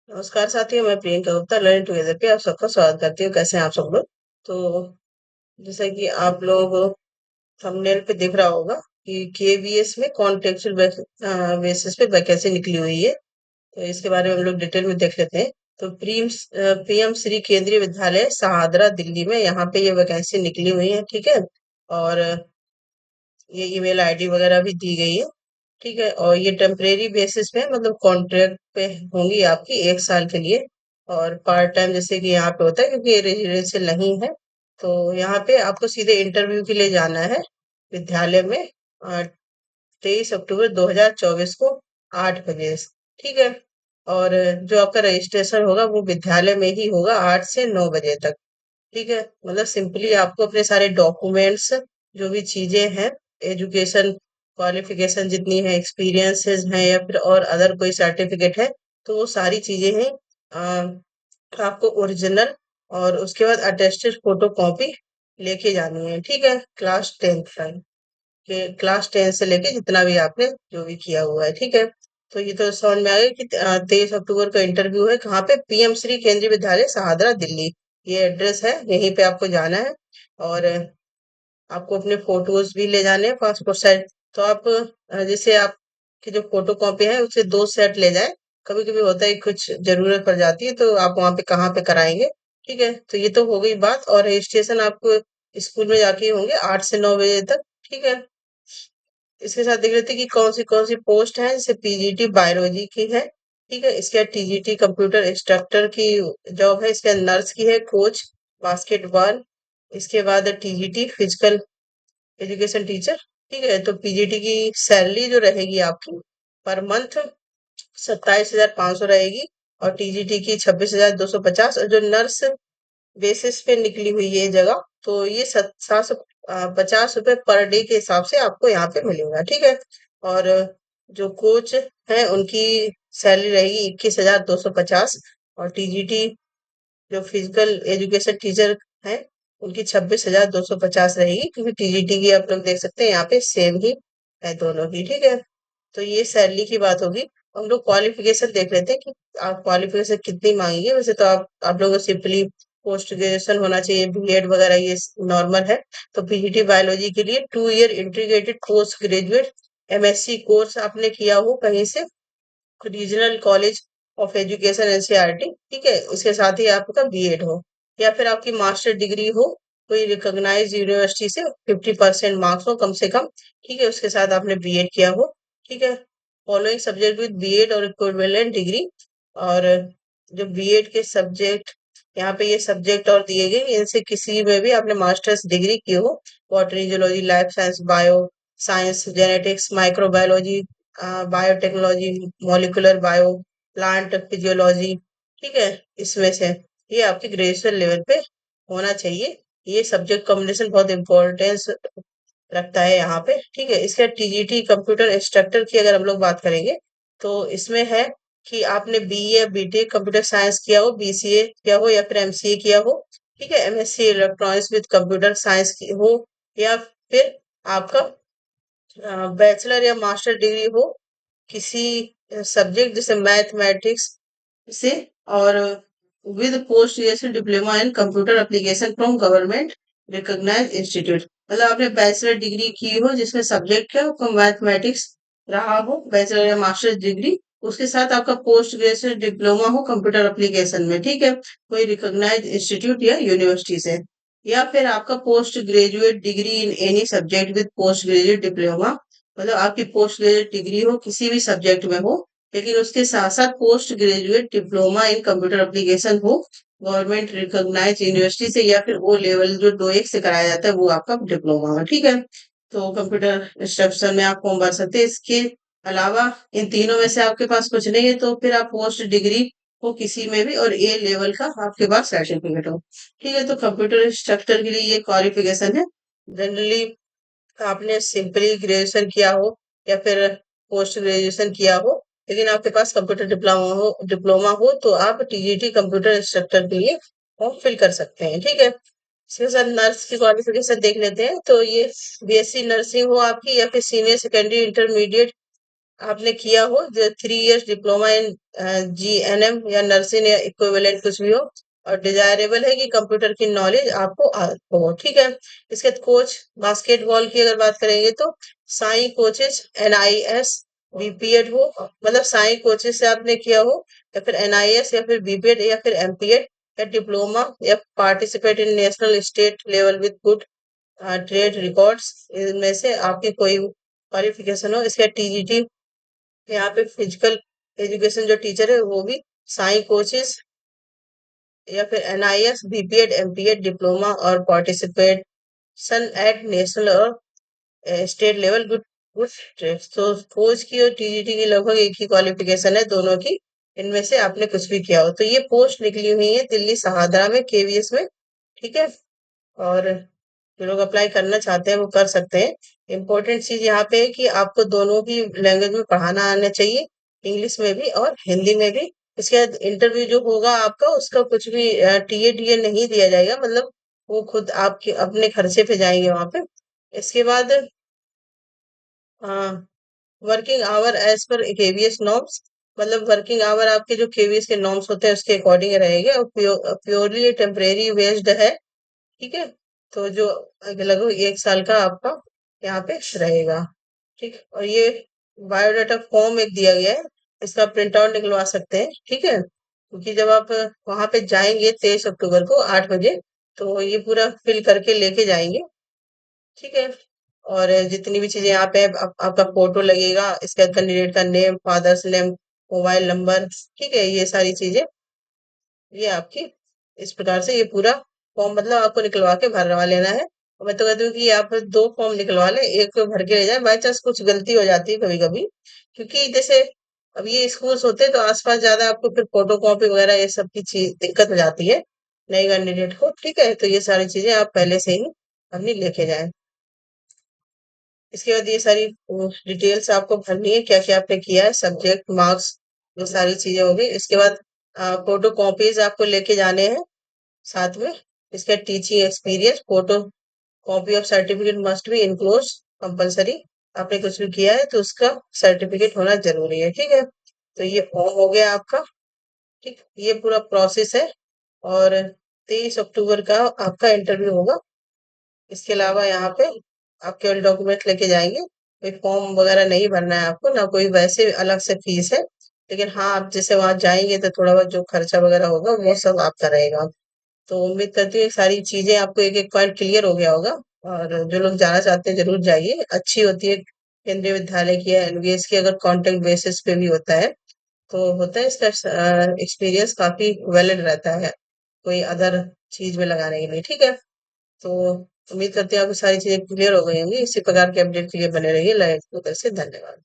नमस्कार साथियों, मैं प्रियंका गुप्ता लर्निंग टुगेदर पे आप सबका स्वागत करती हूँ। कैसे हैं आप सब लोग? तो जैसा कि आप लोग थंबनेल पे दिख रहा होगा कि केवीएस में कॉन्टेक्चुअल बेसिस पे वैकेंसी निकली हुई है। तो इसके बारे में हम लोग डिटेल में देख लेते हैं। तो पीएम श्री केंद्रीय विद्यालय सहादरा दिल्ली में यहाँ पे ये वैकेंसी निकली हुई है। ठीक है। और ये ईमेल आईडी वगैरह भी दी गई है। ठीक है। और ये टेम्परेरी बेसिस पे मतलब कॉन्ट्रैक्ट पे होंगी आपकी 1 साल के लिए। और पार्ट टाइम जैसे कि यहाँ पे होता है, क्योंकि ये रेजिडेंशियल नहीं है। तो यहाँ पे आपको सीधे इंटरव्यू के लिए जाना है विद्यालय में। 23 अक्टूबर 2024 को 8 बजे। ठीक है। और जो आपका रजिस्ट्रेशन होगा वो विद्यालय में ही होगा 8 से 9 बजे तक। ठीक है। मतलब सिंपली आपको अपने सारे डॉक्यूमेंट्स, जो भी चीजें हैं, एजुकेशन क्वालिफिकेशन जितनी है, एक्सपीरियंसेस हैं या फिर और अदर कोई सर्टिफिकेट है, तो वो सारी चीजें हैं। आपको ओरिजिनल और उसके बाद अटेस्टेड फोटो कॉपी लेके जानी है। ठीक है। क्लास 10 तक के, क्लास 10 से लेके जितना भी आपने जो भी किया हुआ है। ठीक है। तो ये तो समझ में आ गया कि 23 अक्टूबर का इंटरव्यू है। कहाँ पे? पीएम श्री केंद्रीय विद्यालय सहादरा दिल्ली, ये एड्रेस है, यहीं पे आपको जाना है। और आपको अपने फोटोज भी ले जाने हैं, पासपोर्ट साइज। तो आप जैसे आपकी जो फोटो कॉपी है उससे 2 सेट ले जाएं। कभी कभी होता है कुछ जरूरत पड़ जाती है, तो आप वहां पे कहाँ पे कराएंगे। ठीक है। तो ये तो हो गई बात। और रजिस्ट्रेशन आपको स्कूल में जाके ही होंगे 8 से 9 बजे तक। ठीक है। इसके साथ देख लेते हैं कि कौन सी पोस्ट है। जैसे पीजीटी बायोलॉजी की है। ठीक है। इसके बाद टीजीटी कंप्यूटर इंस्ट्रक्टर की जॉब है। इसके बाद नर्स की है, कोच बास्केटबॉल। इसके बाद टीजीटी फिजिकल एजुकेशन टीचर। ठीक है। तो पीजीटी की सैलरी जो रहेगी आपकी पर मंथ 27,500 रहेगी। और टीजीटी की 26,250। और जो नर्स बेसिस पे निकली हुई ये जगह, तो ये 750 रुपए पर डे के हिसाब से आपको यहाँ पे मिलेगा। ठीक है। और जो कोच है उनकी सैलरी रहेगी 21,250। और टीजीटी जो फिजिकल एजुकेशन टीचर है उनकी 26,250 रहेगी, क्योंकि टीजीटी की आप लोग देख सकते हैं यहाँ पे सेम ही है दोनों की। ठीक है। तो ये सैलरी की बात होगी। हम लोग क्वालिफिकेशन देख लेते हैं कि आप क्वालिफिकेशन कितनी मांगेंगे। वैसे तो आप लोगों को सिंपली पोस्ट ग्रेजुएशन होना चाहिए, बीएड वगैरह ये नॉर्मल है। तो पीजीटी बायोलॉजी के लिए 2 year integrated post graduate MSc course आपने किया हो कहीं से, regional college of education NCERT. ठीक है। उसके साथ ही आपका बीएड हो, या फिर आपकी मास्टर डिग्री हो कोई रिकॉग्नाइज यूनिवर्सिटी से, 50% मार्क्स हो कम से कम। ठीक है। उसके साथ आपने बीएड किया हो। ठीक है। फॉलोइंग सब्जेक्ट विद बीएड और इक्विवेलेंट डिग्री। और जो बीएड के सब्जेक्ट, यहाँ पे ये सब्जेक्ट और दिए गए, इनसे किसी में भी आपने मास्टर्स डिग्री की हो। Botany, zoology, life science, bio science, genetics, microbiology, biotechnology, molecular bio, plant physiology. ठीक है। इसमें से ये आपके ग्रेजुएशन लेवल पे होना चाहिए। ये सब्जेक्ट कॉम्बिनेशन बहुत इंपॉर्टेंस रखता है यहाँ पे। ठीक है। इसके टीजीटी कंप्यूटर इंस्ट्रक्टर की अगर हम लोग बात करेंगे, तो इसमें है कि आपने बीए बीटेक कंप्यूटर साइंस किया हो, बीसीए किया हो या फिर एमसीए किया हो। ठीक है। MSc electronics with computer science की हो, या फिर आपका बैचलर या मास्टर डिग्री हो किसी सब्जेक्ट जैसे मैथमेटिक्स से। और with post graduation diploma in computer application from government recognized institute. मतलब आपने बैचलर डिग्री की हो जिसमें सब्जेक्ट है आपको मैथमेटिक्स रहा हो, बैचलर या मास्टर डिग्री। उसके साथ आपका पोस्ट ग्रेजुएशन डिप्लोमा हो कंप्यूटर एप्लीकेशन में। ठीक है। कोई रिकॉग्नाइज्ड इंस्टीट्यूट या यूनिवर्सिटी से। या फिर आपका post graduate degree in any subject with post graduate diploma. मतलब आपकी पोस्ट ग्रेजुएट डिग्री हो किसी भी सब्जेक्ट में हो, लेकिन उसके साथ साथ post graduate diploma in computer application हो गवर्नमेंट रिकॉग्नाइज यूनिवर्सिटी से, या फिर वो लेवल जो 2-1 से कराया जाता है वो आपका डिप्लोमा हो। ठीक है। तो कंप्यूटर इंस्ट्रक्शन में आप फॉर्म भर सकते हैं। इसके अलावा इन तीनों में से आपके पास कुछ नहीं है, तो फिर आप पोस्ट डिग्री हो किसी में भी और ए लेवल का आपके पास सर्टिफिकेट हो। ठीक है। तो कंप्यूटर इंस्ट्रक्टर के लिए ये क्वालिफिकेशन है। जनरली आपने सिंपली ग्रेजुएशन किया हो या फिर पोस्ट ग्रेजुएशन किया हो, लेकिन आपके पास कंप्यूटर डिप्लोमा हो तो आप टीजीटी कंप्यूटर इंस्ट्रक्टर के लिए फॉर्म फिल कर सकते हैं। ठीक है। इसके साथ नर्स की क्वालिफिकेशन देख लेते हैं। तो ये बीएससी नर्सिंग हो आपकी, या फिर सीनियर सेकेंडरी इंटरमीडिएट आपने किया हो, जो 3 इयर्स डिप्लोमा इन GNM या नर्सिंग या इक्विवेलेंट कुछ भी हो, और डिजायरेबल है कि कंप्यूटर की नॉलेज आपको हो, ठीक है। इसके बाद कोच बास्केटबॉल की अगर बात करेंगे तो साई कोचेस NIS BPEड हो, मतलब साई कोचेस से आपने किया हो, या फिर NIS या फिर BPEड या फिर MPEड या डिप्लोमा, या participate in national state level with good trade records, इनमें से आपकी कोई क्वालिफिकेशन हो। इसके TGT, यहाँ पे फिजिकल एजुकेशन जो टीचर है वो भी साई कोचेस या फिर NIS BPEड MPEड डिप्लोमा और पार्टिसिपेशन एट नेशनल और state level good good trade. तो कोच की और TGT की लगभग एक ही क्वालिफिकेशन है दोनों की, इनमें से आपने कुछ भी किया हो। तो ये पोस्ट निकली हुई है दिल्ली सहादरा में, KVS में, ठीक है। और जो लोग अप्लाई करना चाहते हैं वो कर सकते हैं। इम्पोर्टेंट चीज यहाँ पे है कि आपको दोनों ही लैंग्वेज में पढ़ाना आना चाहिए, इंग्लिश में भी और हिंदी में भी। इसके बाद इंटरव्यू जो होगा आपका, उसका कुछ भी TA नहीं दिया जाएगा, मतलब वो खुद आपके अपने खर्चे पे जाएंगे वहां पे। इसके बाद हाँ, working hour as per KVS norms, मतलब वर्किंग आवर आपके जो KVS के नॉर्म्स होते हैं उसके अकॉर्डिंग रहेंगे, और प्योरली टेम्परेरी बेस्ड है, ठीक है। तो जो लगभग 1 साल का आपका यहाँ पे रहेगा, ठीक। और ये बायोडाटा फॉर्म एक दिया गया है, इसका प्रिंट आउट निकलवा सकते हैं, ठीक है। क्योंकि जब आप वहां पे जाएंगे 23 अक्टूबर को 8 बजे, तो ये पूरा फिल करके लेके जाएंगे, ठीक है। और जितनी भी चीजें यहाँ पे आपका फोटो लगेगा, इसके बाद कैंडिडेट का name, father's name, mobile number, ठीक है, ये सारी चीजें, ये आपकी इस प्रकार से ये पूरा फॉर्म मतलब आपको निकलवा के भरवा लेना है। और मैं तो कहती हूँ कि आप 2 फॉर्म निकलवा लें, एक तो भर के ले जाए, बाई चांस कुछ गलती हो जाती है कभी कभी, क्योंकि जैसे अब ये स्कूल्स होते हैं तो आसपास ज्यादा आपको फिर फोटो कॉपी वगैरह ये सब की चीज दिक्कत हो जाती है नए कैंडिडेट को, ठीक है। तो ये सारी चीजें आप पहले से ही अपनी लेके जाएं। इसके बाद ये सारी डिटेल्स आपको भरनी है, क्या क्या आपने किया है, सब्जेक्ट, मार्क्स, ये सारी चीजें होगी। इसके बाद फोटो कॉपीज आपको लेके जाने हैं साथ में। इसका teaching experience, photo copy of certificate must be enclose compulsory. आपने कुछ भी किया है तो उसका सर्टिफिकेट होना जरूरी है, ठीक है। तो ये फॉर्म हो गया आपका, ठीक, ये पूरा प्रोसेस है। और 23 अक्टूबर का आपका इंटरव्यू होगा। इसके अलावा यहाँ पे आप केवल डॉक्यूमेंट लेके जाएंगे, कोई फॉर्म वगैरह नहीं भरना है आपको, ना कोई वैसे अलग से फीस है। लेकिन हाँ, आप जैसे वहां जाएंगे तो थोड़ा बहुत जो खर्चा वगैरह होगा वो सब आपका रहेगा। तो उम्मीद करती हूँ ये सारी चीजें आपको एक एक पॉइंट क्लियर हो गया होगा। और जो लोग जाना चाहते हैं जरूर जाइए, अच्छी होती है केंद्रीय विद्यालय की या NVS की, अगर कॉन्ट्रैक्ट बेसिस पे भी होता है तो होता है, इसका एक्सपीरियंस काफी वैलिड रहता है कोई अदर चीज में लगाने के लिए, ठीक है। तो उम्मीद करते हैं आपको सारी चीजें क्लियर हो गई होंगी। इसी प्रकार के अपडेट के लिए बने रहिए लाइव। से धन्यवाद।